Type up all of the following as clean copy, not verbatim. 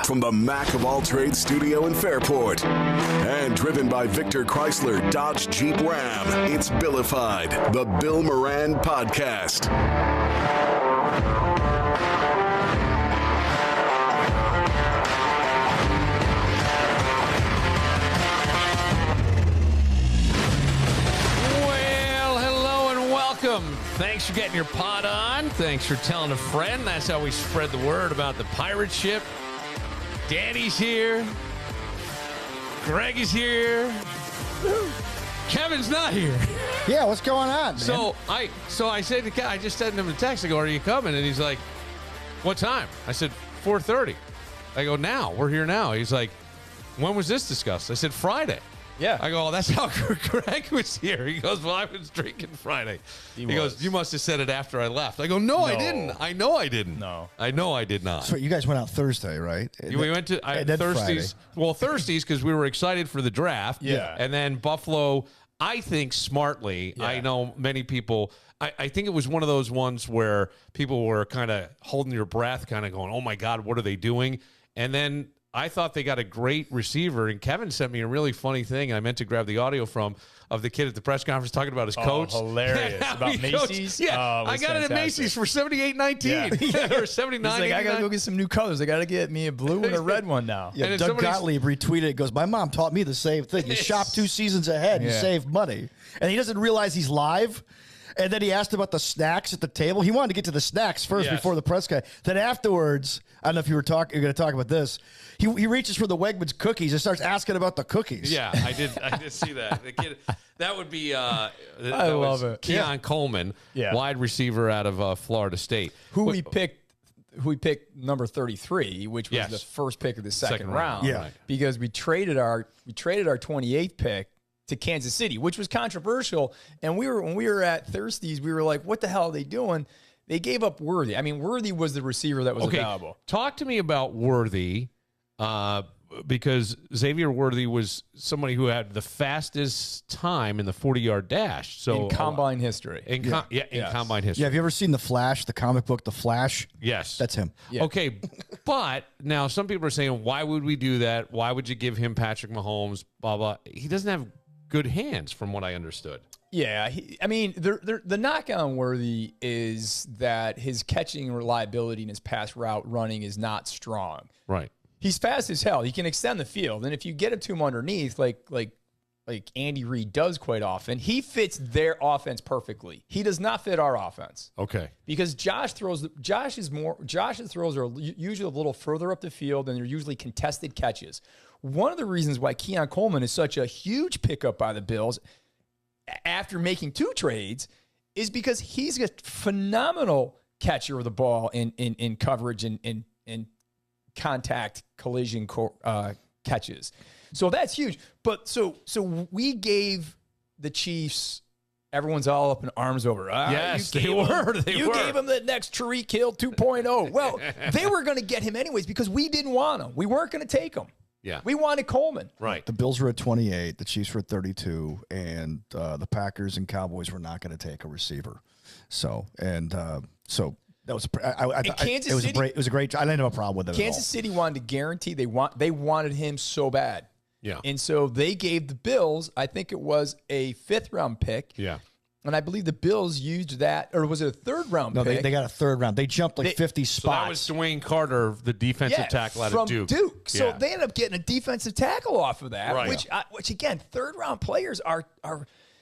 From the Mac of All Trades studio in Fairport. And driven by Victor Chrysler Dodge Jeep Ram, it's Billified, the Bill Moran Podcast. Well, hello and welcome. Thanks for getting your pod on. Thanks for telling a friend. That's how we spread the word about the pirate ship. Danny's here. Greg is here. Kevin's not here. Yeah, what's going on, man? So I said to Kevin, I just sent him a text. I go, "Are you coming?" And he's like, "What time?" I said, 4:30. I go, "Now, we're here now." He's like, "When was this discussed?" I said, "Friday." Yeah. I go, "Oh, that's how Greg was here." He goes, "Well, I was drinking Friday." He goes, "You must have said it after I left." I go, No, I didn't. I know I didn't. No. I know I did not. So you guys went out Thursday, right? We went to Thursdays. Well, Thursdays because we were excited for the draft. Yeah. And then Buffalo, I think smartly, I know many people, I think it was one of those ones where people were kind of holding your breath, kind of going, "Oh, my God, what are they doing?" And then I thought they got a great receiver, and Kevin sent me a really funny thing. I meant to grab the audio of the kid at the press conference talking about his coach. Hilarious. About Macy's? Yeah, I got it at Macy's for $78.19 or $79.89. He's like, I got to go get some new colors. I got to get me a blue and a red one now. Yeah, Doug Gottlieb retweeted it. Goes, "My mom taught me the same thing. You shop 2 seasons ahead, you save money." And he doesn't realize he's live. And then he asked about the snacks at the table. He wanted to get to the snacks first before the press guy. Then afterwards, I don't know if you're going to talk about this. He reaches for the Wegmans cookies and starts asking about the cookies. Yeah, I did see that. The kid, that would be I love it. Keon Coleman, wide receiver out of Florida State. Who we picked number 33, which was the first pick of the second round. Yeah. Right. Because we traded our 28th pick to Kansas City, which was controversial. And when we were at Thirsties, we were like, what the hell are they doing? They gave up Worthy. I mean, Worthy was the receiver that was available. Talk to me about Worthy, because Xavier Worthy was somebody who had the fastest time in the 40-yard dash. So in combine history. In combine history. Yeah, have you ever seen The Flash, the comic book, The Flash? Yes. That's him. Yeah. Okay, but now some people are saying, why would we do that? Why would you give him Patrick Mahomes, blah, blah. He doesn't have good hands, from what I understood. Yeah, the knock on Worthy is that his catching reliability and his pass route running is not strong. Right. He's fast as hell. He can extend the field, and if you get it to him underneath, like Andy Reid does quite often, he fits their offense perfectly. He does not fit our offense. Okay. Because Josh's throws are usually a little further up the field, and they're usually contested catches. One of the reasons why Keon Coleman is such a huge pickup by the Bills after making 2 trades is because he's a phenomenal catcher of the ball in coverage and contact collision catches. So that's huge. But so we gave the Chiefs, everyone's all up in arms over. Yes, they were. You Gave him the next Tariq Hill 2.0. Well, they were going to get him anyways because we didn't want him. We weren't going to take him. Yeah. We wanted Coleman. Right. The Bills were at 28, the Chiefs were at 32, and the Packers and Cowboys were not going to take a receiver. So that was it was a great. I didn't have a problem with it. Kansas City wanted to guarantee they wanted him so bad. Yeah. And so they gave the Bills, I think it was a 5th round pick. Yeah. And I believe the Bills used that, or was it a 3rd round pick? No, they got a 3rd round. They jumped 50 spots. So that was Dwayne Carter, the defensive tackle out of Duke. From Duke. So they ended up getting a defensive tackle off of that, right. which again, 3rd round players are. I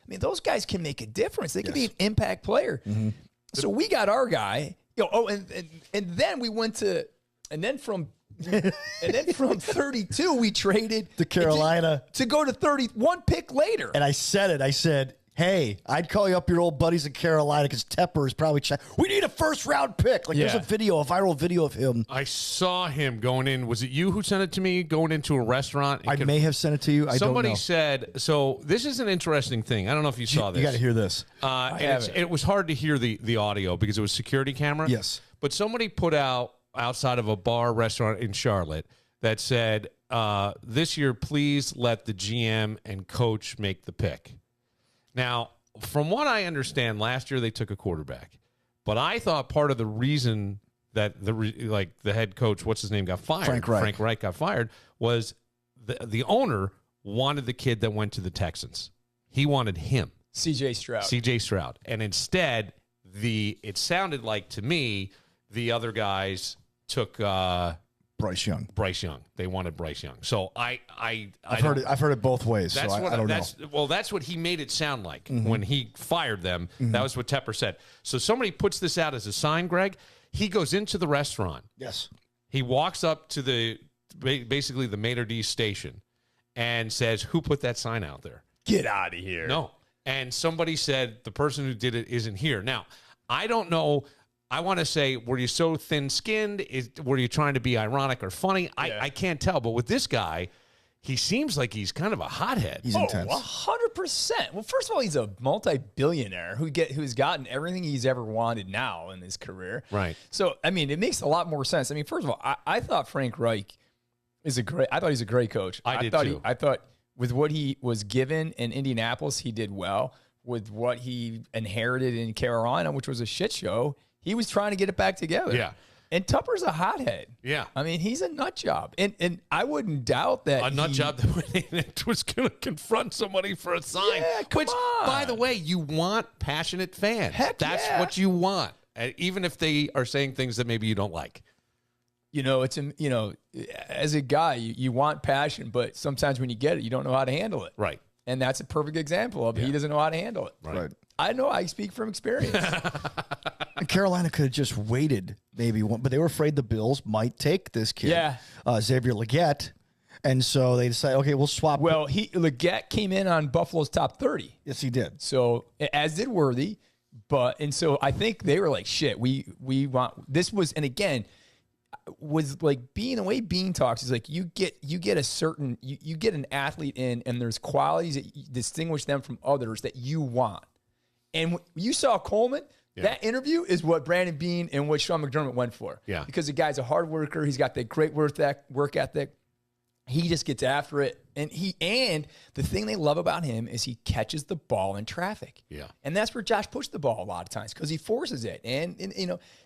mean, those guys can make a difference. They can be an impact player. Mm-hmm. So we got our guy. And then we went to, and then from 32 we traded to Carolina to go to 31 pick later. And I said, hey, I'd call you up your old buddies in Carolina because Tepper is probably we need a 1st round pick. There's a viral video of him. I saw him going in. Was it you who sent it to me? Going into a restaurant? I may have sent it to you. I don't know. Somebody said, so this is an interesting thing. I don't know if you saw this. You got to hear this. It was hard to hear the audio because it was security camera. Yes. But somebody put out outside of a bar restaurant in Charlotte that said, this year, please let the GM and coach make the pick. Now, from what I understand, last year they took a quarterback. But I thought part of the reason that the head coach, what's his name, got fired. Frank Reich got fired. Was the owner wanted the kid that went to the Texans. He wanted him. C.J. Stroud. And instead, it sounded like to me the other guys took Bryce Young. They wanted Bryce Young. So I've heard it both ways. That's so what I don't know. Well, that's what he made it sound like when he fired them. That was what Tepper said. So somebody puts this out as a sign, Greg. He goes into the restaurant. Yes. He walks up to basically the maitre d' station and says, "Who put that sign out there? Get out of here." No. And somebody said the person who did it isn't here. Now, I don't know. I want to say, were you so thin-skinned? Were you trying to be ironic or funny? I can't tell. But with this guy, he seems like he's kind of a hothead. He's intense. 100%. Well, first of all, he's a multi-billionaire who's gotten everything he's ever wanted now in his career. Right. So, I mean, it makes a lot more sense. I mean, first of all, I thought Frank Reich he's a great coach. I did too. I thought with what he was given in Indianapolis, he did well. With what he inherited in Carolina, which was a shit show, he was trying to get it back together. Yeah. And Tupper's a hothead. Yeah. I mean, he's a nut job. And I wouldn't doubt that. A nut job that was going to confront somebody for a sign. Yeah, come on. By the way, you want passionate fans. That's what you want, even if they are saying things that maybe you don't like. As a guy, you want passion, but sometimes when you get it, you don't know how to handle it. Right. And that's a perfect example of he doesn't know how to handle it. Right. I know. I speak from experience. Carolina could have just waited maybe one, but they were afraid the Bills might take this kid, Xavier Legette, and so they decided, okay, we'll swap. Well, Legette came in on Buffalo's top 30. Yes, he did. So as did Worthy, and so I think they were like, shit, we want this was, and again, was like the way Bean talks is like you get a certain you get an athlete in, and there's qualities that distinguish them from others that you want. And you saw Coleman. Yeah. That interview is what Brandon Bean and what Sean McDermott went for. Yeah. Because the guy's a hard worker. He's got that great work ethic. He just gets after it. And the thing they love about him is he catches the ball in traffic. Yeah. And that's where Josh pushed the ball a lot of times because he forces it. And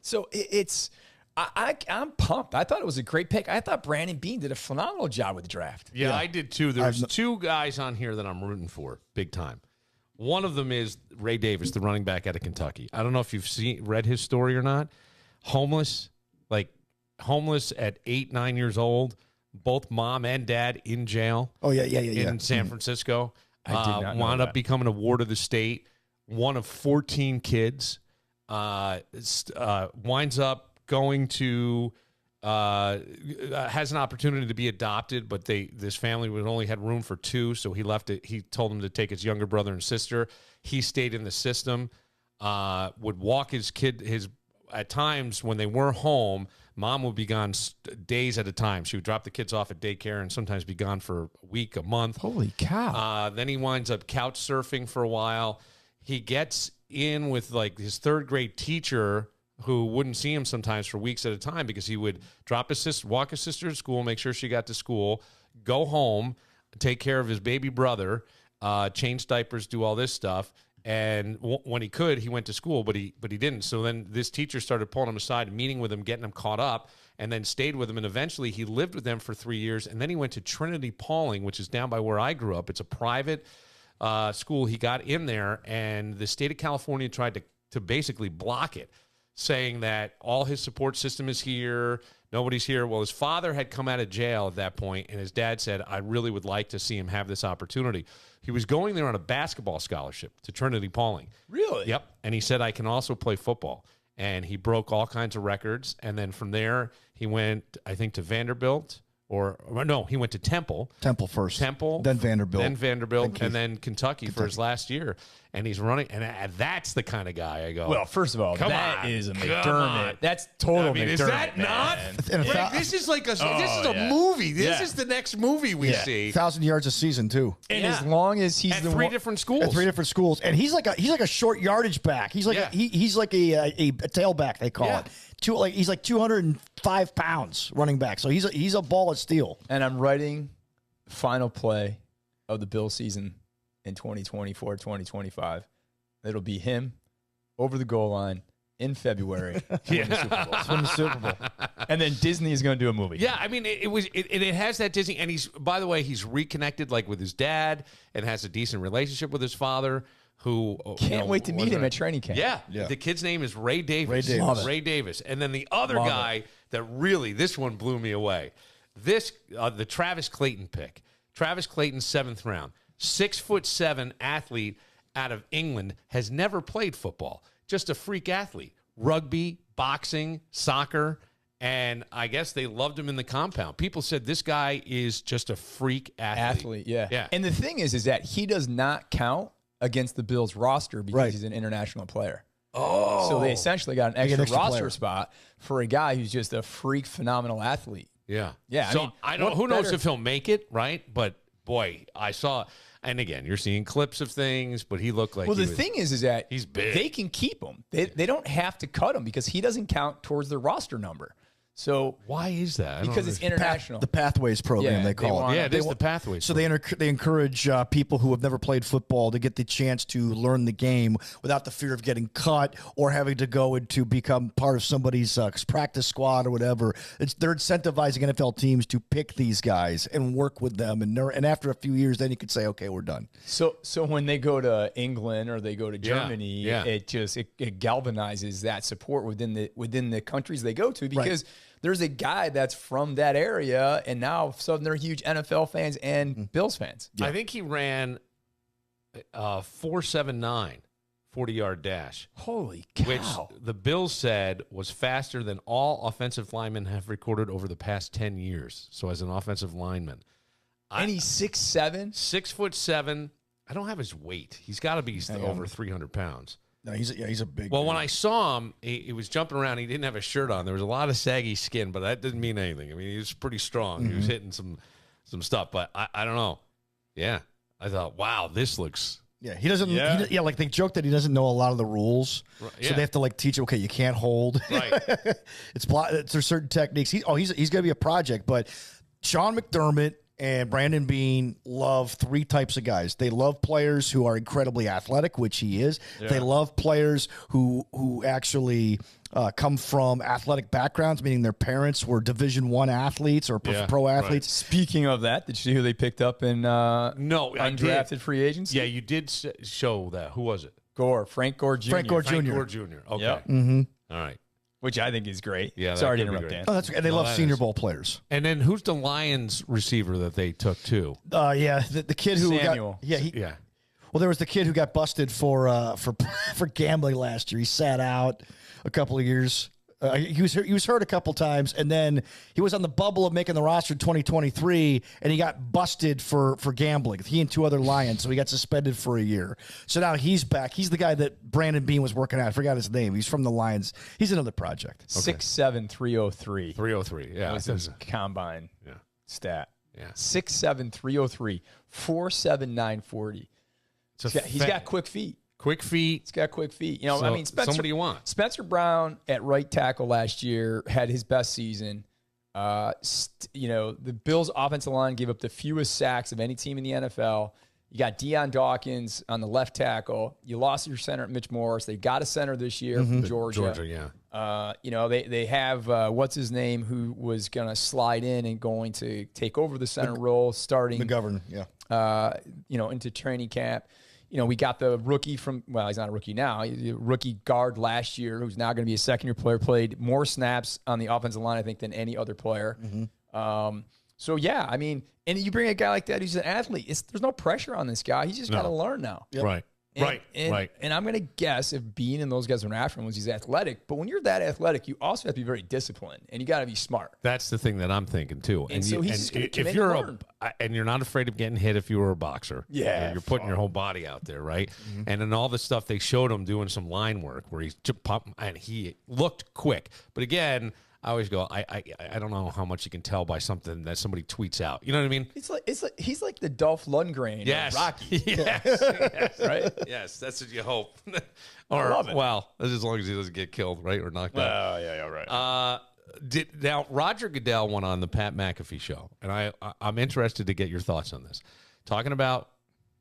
so it's I'm pumped. I thought it was a great pick. I thought Brandon Bean did a phenomenal job with the draft. Yeah, I did too. There's two guys on here that I'm rooting for big time. One of them is Ray Davis, the running back out of Kentucky. I don't know if you've read his story or not. Homeless at 8, 9 years old, both mom and dad in jail. Oh, yeah. In San Francisco. I did not know wound that. up becoming a ward of the state, one of 14 kids. Winds up going to has an opportunity to be adopted, but this family would only had room for 2, so he left it. He told them to take his younger brother and sister. He stayed in the system. Would walk his kid at times when they were home. Mom would be gone days at a time. She would drop the kids off at daycare and sometimes be gone for a week, a month. Holy cow! Then he winds up couch surfing for a while. He gets in with like his 3rd grade teacher, who wouldn't see him sometimes for weeks at a time because he would walk his sister to school, make sure she got to school, go home, take care of his baby brother, change diapers, do all this stuff. And when he could, he went to school, but he didn't. So then this teacher started pulling him aside, meeting with him, getting him caught up, and then stayed with him. And eventually he lived with them for 3 years. And then he went to Trinity Pauling, which is down by where I grew up. It's a private school. He got in there, and the state of California tried to basically block it, saying that all his support system is here, nobody's here. Well, his father had come out of jail at that point, and his dad said, I really would like to see him have this opportunity. He was going there on a basketball scholarship to Trinity Pauling. Really? Yep. And he said, I can also play football. And he broke all kinds of records. And then from there, he went, I think, to Vanderbilt. Or no, he went to Temple. Temple first. Temple. Then Vanderbilt. And then Kentucky for his last year. And he's running. And that's the kind of guy I go. Well, first of all, that is a McDermott. That's total McDermott. Is that not? This is like this is a movie. This is the next movie we see. 1,000 yards a season too. And as long as he's at 3 different schools. At 3 different schools. And he's like a short yardage back. He's like he's like a tailback, they call it. He's like 205 pounds running back. So he's a ball of steel. And I'm writing final play of the Bill season in 2024, 2025. It'll be him over the goal line, in February. Yeah. Win the Super Bowl. And then Disney is going to do a movie. Yeah, I mean, it has that Disney, and by the way, he's reconnected like with his dad and has a decent relationship with his father, who Can't wait to meet him at training camp. Yeah, the kid's name is Ray Davis. Ray Davis. Love it. Ray Davis. And then the other guy that really, this one blew me away. The Travis Clayton pick. Travis Clayton, 7th round. 6'7" athlete out of England, has never played football. Just a freak athlete. Rugby, boxing, soccer, and I guess they loved him in the compound. People said this guy is just a freak athlete. Yeah. And the thing is that he does not count against the Bills roster because he's an international player. Oh. So they essentially got an extra roster spot for a guy who's just a freak, phenomenal athlete. Yeah. Yeah. So I don't. Who knows if he'll make it, right? But boy, I saw. And again, you're seeing clips of things, but he looked like. Well, the thing is that he's big. They can keep him. They don't have to cut him because he doesn't count towards their roster number. So why is that? Because it's international. The Pathways program, they call it. Yeah, it is the Pathways. So they encourage people who have never played football to get the chance to learn the game without the fear of getting cut or having to go into become part of somebody's practice squad or whatever. They're incentivizing NFL teams to pick these guys and work with them, and after a few years, then you could say, okay, we're done. So when they go to England or they go to Germany, it galvanizes that support within the countries they go to because. There's a guy that's from that area, and now all of a sudden they're huge NFL fans and Bills fans. Yeah. I think he ran 4.79 40-yard dash. Holy cow. Which the Bills said was faster than all offensive linemen have recorded over the past 10 years. So as an offensive lineman. And he's 6'7"? 6'7". I don't have his weight. He's got to be over 300 pounds. No, he's a big. Well, dude. when I saw him, he was jumping around. He didn't have a shirt on. There was a lot of saggy skin, but that didn't mean anything. I mean, he was pretty strong. Mm-hmm. He was hitting some stuff, but I don't know. Yeah, I thought, wow, this looks. Yeah, he doesn't. Yeah, like they joke that he doesn't know a lot of the rules, so they have to like teach him. Okay, you can't hold. Right. There's certain techniques. He's going to be a project, but Sean McDermott and Brandon Beane love 3 types of guys. They love players who are incredibly athletic, which he is. Yeah. They love players who actually come from athletic backgrounds, meaning their parents were Division I athletes or pro athletes. Right. Speaking of that, did you see who they picked up in undrafted free agents? Yeah, you did show that. Who was it? Frank Gore Jr. Frank Gore Jr. Okay. Yep. Mm-hmm. All right. Which I think is great. Yeah, sorry to interrupt, Dan. Oh, that's and they love Senior Bowl players. And then who's the Lions receiver that they took too? The kid who Samuel. Well, there was the kid who got busted for gambling last year. He sat out a couple of years. He was hurt a couple times, and then he was on the bubble of making the roster in 2023, and he got busted for gambling. He and 2 other Lions, so he got suspended for a year. So now he's back. He's the guy that Brandon Beane was working at. I forgot his name. He's from the Lions. He's another project. 6'7", 303. 303, yeah. That was his combine stat. Yeah. 6'7", 303, 4.79 40. He's got quick feet. Quick feet. He's got quick feet. You know, I mean, somebody you want. Spencer Brown at right tackle last year had his best season. The Bills' offensive line gave up the fewest sacks of any team in the NFL. You got Deion Dawkins on the left tackle. You lost your center, Mitch Morris. They got a center this year from Georgia. They have what's his name who was going to slide in and going to take over the center role starting McGovern. Into training camp. We got the rookie he's not a rookie now. He's a rookie guard last year who's now going to be a second-year player, played more snaps on the offensive line, I think, than any other player. Mm-hmm. And you bring a guy like that who's an athlete. There's no pressure on this guy. He's just got to learn now. Yep. Right. Right. And I'm going to guess if Beane and those guys were after him was he's athletic. But when you're that athletic, you also have to be very disciplined and you got to be smart. That's the thing that I'm thinking too. And so he's just going to come if in and learn. And you're not afraid of getting hit if you were a boxer. Yeah. You're putting your whole body out there, right? Mm-hmm. And then all the stuff they showed him doing some line work where he's and he looked quick. But again, I always go, I don't know how much you can tell by something that somebody tweets out. You know what I mean? It's like he's like the Dolph Lundgren of Rocky. Yes. Right? Yes, that's what you hope. I love it. Well, that's as long as he doesn't get killed, right? Or knocked out. Oh, yeah, right. Now, Roger Goodell went on the Pat McAfee show, and I'm interested to get your thoughts on this. Talking about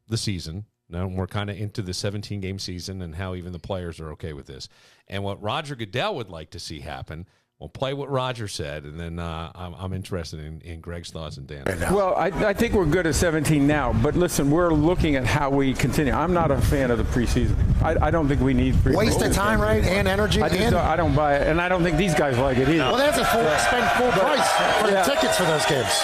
the season, Now we're kind of into the 17-game season and how even the players are okay with this. And what Roger Goodell would like to see happen, we'll play what Roger said, and then I'm interested in Greg's thoughts and Dan. Well, I think we're good at 17 now, but listen, we're looking at how we continue. I'm not a fan of the preseason. I don't think we need preseason. Waste of time, right? And energy. I don't buy it, and I don't think these guys like it either. Well, they have to spend full price for the tickets for those games.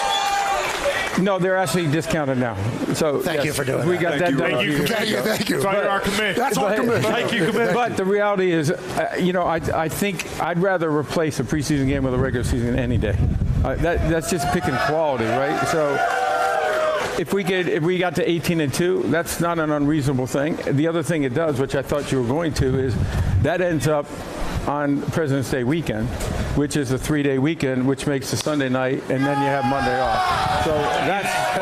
No, they're actually discounted now. So Thank you for doing that. We got that done. Thank you. Our commit. That's our commitment. Thank you, commit. But the reality is, I think I'd rather replace a preseason game with a regular season any day. That's just picking quality, right? So if we got to 18-2, that's not an unreasonable thing. The other thing it does, which I thought you were going to, is that ends up on President's Day weekend, which is a 3-day weekend, which makes the Sunday night, and then you have Monday off. So that's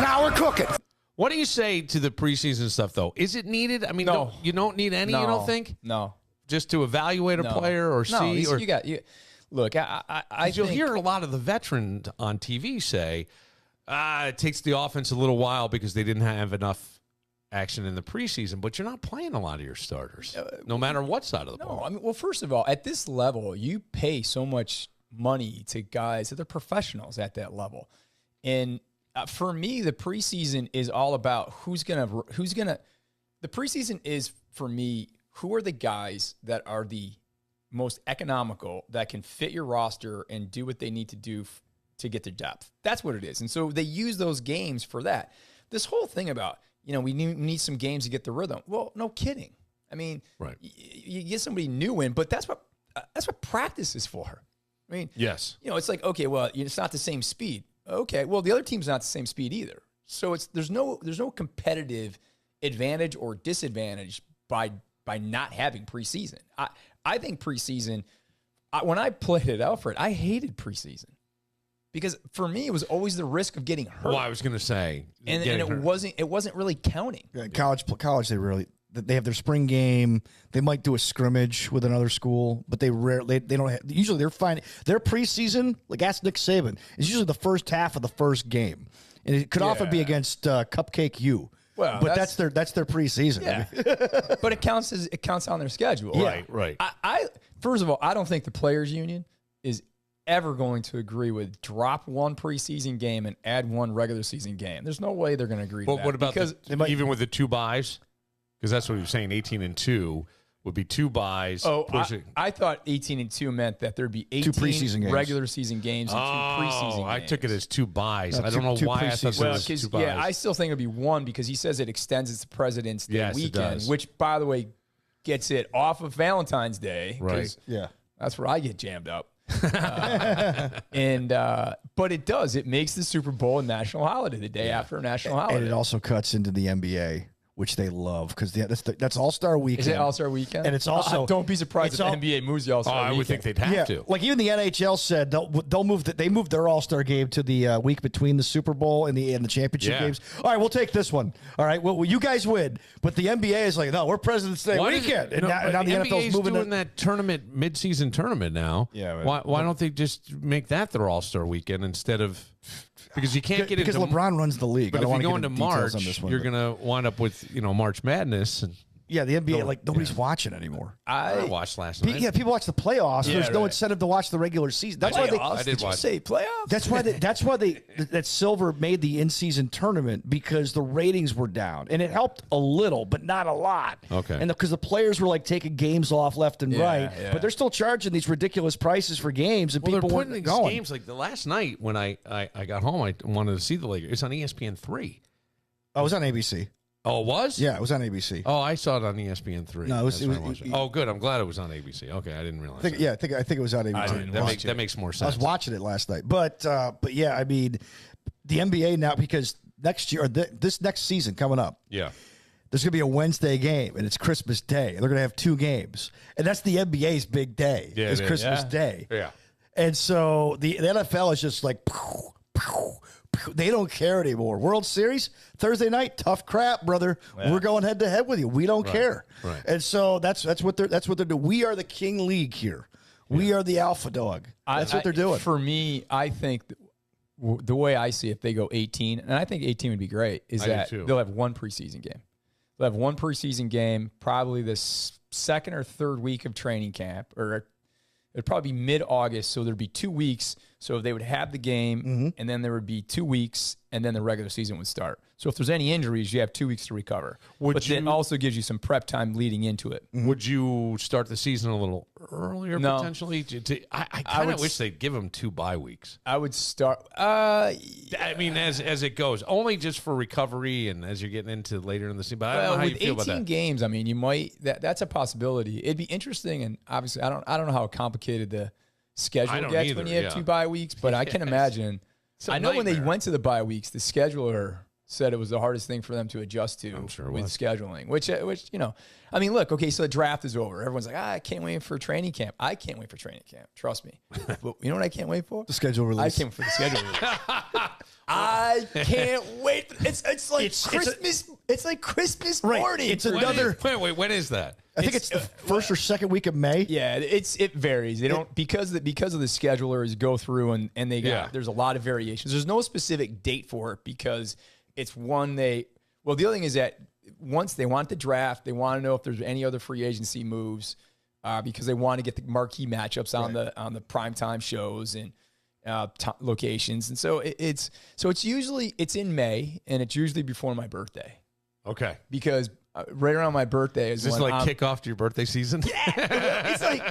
Now we're cooking. What do you say to the preseason stuff, though? Is it needed? I mean, No. you don't need any, you don't think? No. Just to evaluate a player or see? Or, Look, I you'll think, hear a lot of the veterans on TV say, it takes the offense a little while because they didn't have enough action in the preseason, but you're not playing a lot of your starters, no matter what side of the ball. I mean, well, first of all, at this level, you pay so much money to guys that are professionals at that level. And for me, the preseason is all about the preseason is, for me, who are the guys that are the most economical that can fit your roster and do what they need to do to get their depth. That's what it is. And so they use those games for that. This whole thing about, we need some games to get the rhythm. Well, no kidding. I mean, right. You get somebody new in, but that's what practice is for. I mean, yes. It's like, okay, well, it's not the same speed. Okay, well, the other team's not the same speed either. So there's no competitive advantage or disadvantage by not having preseason. I think preseason, when I played at Alfred, I hated preseason. Because for me, it was always the risk of getting hurt. Well, I was going to say, and it wasn't really counting. Yeah, college, they have their spring game. They might do a scrimmage with another school, but they don't have. Usually, they're fine. Their preseason, like ask Nick Saban, is usually the first half of the first game, and it could often be against Cupcake U. Well, but that's their preseason. Yeah. But it counts on their schedule. Yeah. Right. I first of all, I don't think the players' union is ever going to agree with drop one preseason game and add one regular season game. There's no way they're going to agree to that. What about even with the 2 byes? Because that's what he was saying, 18-2 would be 2 byes. Oh, I thought 18-2 meant that there'd be 18 regular season games and 2 preseason games. I took it as 2 byes. I don't know why I thought it was 2 byes. Yeah, I still think it'd be 1 because he says it extends its President's Day weekend, it which, by the way, gets it off of Valentine's Day. Right. Yeah. That's where I get jammed up. But it does. It makes the Super Bowl a national holiday, the day after a national holiday. And it also cuts into the NBA, which they love because that's All-Star Weekend. Is it All-Star Weekend? And it's also don't be surprised if the NBA moves the All-Star Weekend. I would think they'd have to. Like even the NHL said they'll move they moved their All-Star game to the week between the Super Bowl and the championship games. All right, we'll take this one. All right, well you guys win, but the NBA is like, no, we're President's Day weekend, and now the NFL's moving doing that tournament, mid-season tournament now. Yeah, why don't they just make that their All-Star Weekend instead of? Because you can't get because into LeBron runs the league. But if you go into March, you're going to wind up with March Madness. And yeah, the NBA nobody's watching anymore. I watched last night. Yeah, people watch the playoffs. There's no incentive to watch the regular season. That's why I did watch. Say playoffs. That's why that Silver made the in-season tournament because the ratings were down and it helped a little, but not a lot. Okay, and because the players were like taking games off left and right, but they're still charging these ridiculous prices for games, and people weren't these going. Games like the last night when I got home, I wanted to see the Lakers. It's on ESPN3. Oh, it was on ABC. Oh, it was? Yeah, it was on ABC. Oh, I saw it on ESPN3. No, it was oh, good. I'm glad it was on ABC. Okay, I didn't realize. I think it was on ABC. That makes more sense. I was watching it last night, but yeah, I mean, the NBA now because next year or this next season coming up, there's going to be a Wednesday game and it's Christmas Day. They're going to have 2 games, and that's the NBA's big day. Yeah, it's Christmas Day. Yeah, and so the NFL is just like. Pow, pow, they don't care anymore. World Series Thursday night, tough crap, brother. Yeah. We're going head to head with you. We don't care. Right. And so that's what they're doing. We are the king league here. We are the alpha dog. That's what they're doing. For me, I think the way I see it, if they go 18, and I think 18 would be great, is I do that too. they'll have one preseason game. They'll have one preseason game, probably the second or third week of training camp, or it'd probably be mid-August, so there'd be 2 weeks. So they would have the game, and then there would be 2 weeks, and then the regular season would start. So if there's any injuries, you have 2 weeks to recover. But that also gives you some prep time leading into it. Would you start the season a little earlier No. potentially? I kind of wish they'd give them 2 bye weeks. I would start. I mean, as it goes, only just for recovery and as you're getting into later in the season. But I don't know how you with feel about 18 that. games, I mean, you might that's a possibility. It'd be interesting, and obviously, I don't know how complicated the schedule don't gets either, when you have yeah. 2 bye weeks, but I can imagine. It's a I know when they nightmare. went to the bye weeks, the scheduler said it was the hardest thing for them to adjust to I'm sure it with was. scheduling. Which I mean, look, okay, so the draft is over. Everyone's like, I can't wait for training camp. I can't wait for training camp. Trust me. But you know what I can't wait for? The schedule I release. can't wait for the schedule release. I can't wait. It's like Christmas. It's like Christmas morning. It's When another. wait, when is that? I think it's the first or second week of May. Yeah, it varies. They don't because of the schedulers go through and they got Yeah. there's a lot of variations. There's no specific date for it because it's one they. Well, the other thing is that once they want the draft, they want to know if there's any other free agency moves because they want to get the marquee matchups on the primetime shows and locations. And so it's usually in May and it's usually before my birthday Okay. because right around my birthday is Is this when like I'm- kickoff to your birthday season? it's like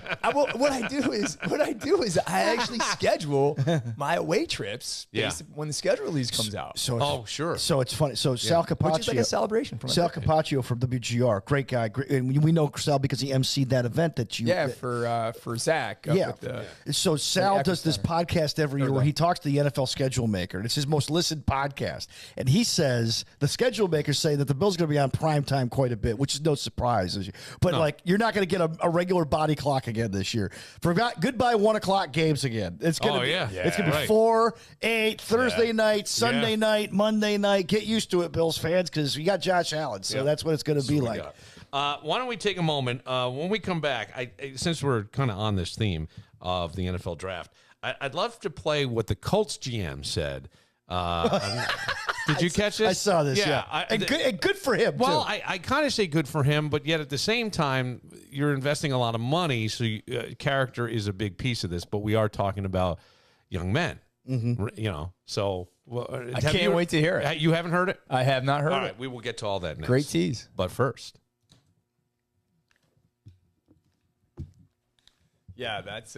what I do is I actually schedule my away trips based when the schedule release comes out, So it's, Oh, sure. So it's funny. So Sal which is like a Capaccio, celebration for my Sal birthday. Capaccio from WGR, great guy. Great, and we know Sal because he emceed that event that you. for Zach. Up Yeah. at the, So Sal Echo does this Center. podcast every year where he talks to the NFL schedule maker, and it's his most listened podcast. And he says the schedule makers say that the Bills are going to be on prime time quite a bit, which is no surprise. But like, you're not going to get a regular body clock again this year. Goodbye 1 o'clock games again. It's going to it's going to be right. 4, 8 Thursday night, Sunday Yeah. night, Monday night. Get used to it, Bills fans, because you got Josh Allen. So that's what it's going to be like. Why don't we take a moment? When we come back, since we're kind of on this theme of the NFL draft, I'd love to play what the Colts GM said. Did you catch this? I saw this, yeah. And good for him, Well, too. I kind of say good for him, but yet at the same time, you're investing a lot of money, so character is a big piece of this. But we are talking about young men, So I can't wait to hear it. You haven't heard it? I have not heard All it. right, we will get to all that next. Great tease. But first, Yeah, that's